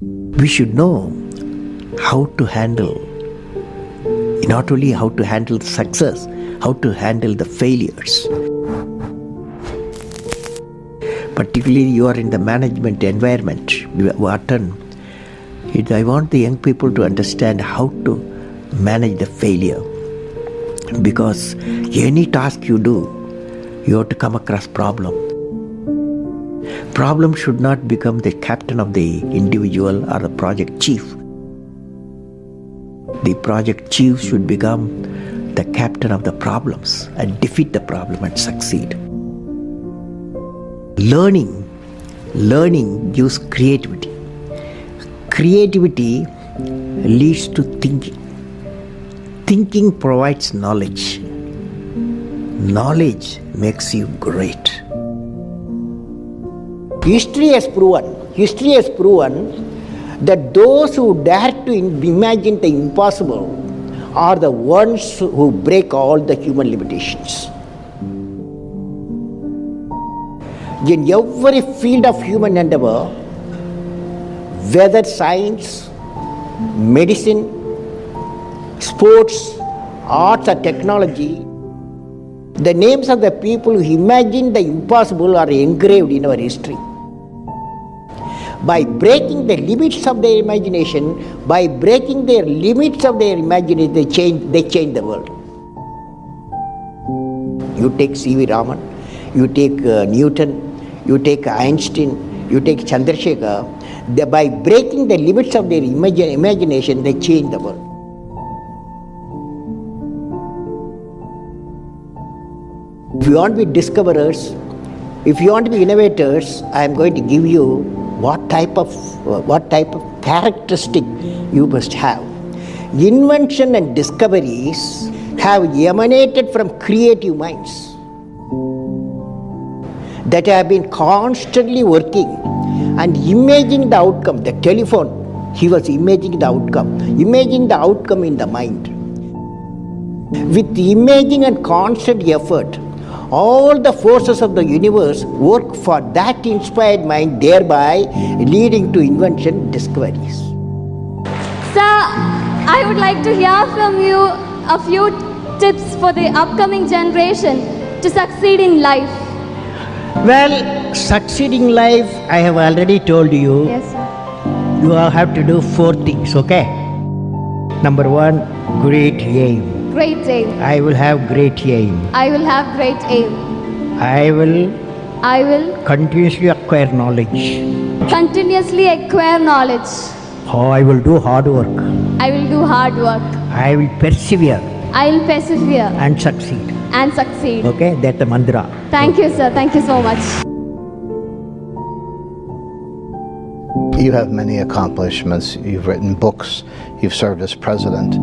We should know how to handle, not only how to handle the success, how to handle the failures. Particularly you are in the management environment, Wharton. I want the young people to understand how to manage the failure. Because any task you do, you have to come across problem. Problem should not become the captain of the individual or the project chief. The project chief should become the captain of the problems and defeat the problem and succeed. Learning gives creativity. Creativity leads to thinking. Thinking provides knowledge. Knowledge makes you great. History has proven that those who dare to imagine the impossible are the ones who break all the human limitations. In every field of human endeavor, whether science, medicine, sports, arts or technology, the names of the people who imagined the impossible are engraved in our history. By breaking the limits of their imagination, they change the world. You take C.V. Raman, you take Newton, you take Einstein, you take Chandrasekhar. By breaking the limits of their imagination, they change the world. If you want to be discoverers, if you want to be innovators, I am going to give you what type of characteristic you must have. Invention and discoveries have emanated from creative minds that have been constantly working and imagining the outcome. The telephone, he was imagining the outcome in the mind. With imaging and constant effort, all the forces of the universe work for that inspired mind, thereby leading to invention discoveries. Sir, I would like to hear from you a few tips for the upcoming generation to succeed in life. Well, succeeding life, I have already told you. Yes, sir. You have to do 4 things, okay? Number 1, great aim. Great aim. I will have great aim. I will have great aim. I will continuously acquire knowledge. Continuously acquire knowledge. Oh, I will do hard work. I will do hard work. I will persevere I will persevere and succeed. and succeed. Okay, that's the mantra. Thank you, sir. Thank you so much. You have many accomplishments. You've written books. You've served as president.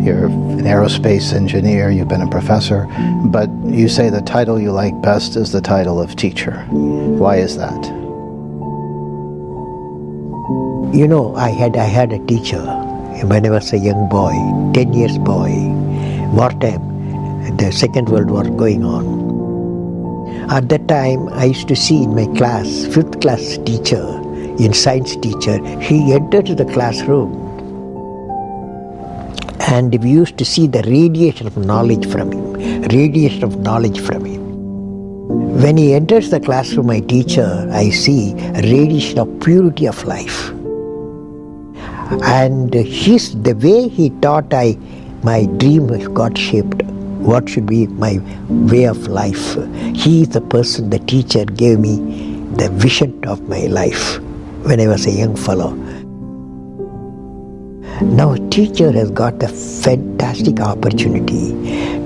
You're an aerospace engineer. You've been a professor. But you say the title you like best is the title of teacher. Why is that? You know, I had a teacher when I was a young boy, 10 years boy, wartime, the Second World War going on. At that time, I used to see in my class, 5th class teacher, in science teacher, he entered the classroom and we used to see the radiation of knowledge from him. When he enters the classroom, my teacher, I see a radiation of purity of life. And the way he taught, my dream got shaped. What should be my way of life? He is the person, the teacher gave me the vision of my life when I was a young fellow. Now a teacher has got a fantastic opportunity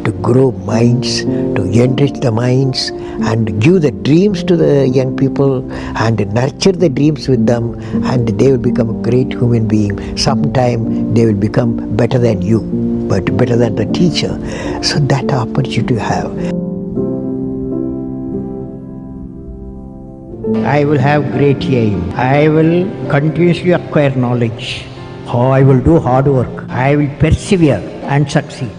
to grow minds, to enrich the minds and give the dreams to the young people and nurture the dreams with them, and they will become a great human being. Sometime they will become better than you, but better than the teacher. So that opportunity you have. I will have great aim. I will continuously acquire knowledge. I will do hard work. I will persevere and succeed.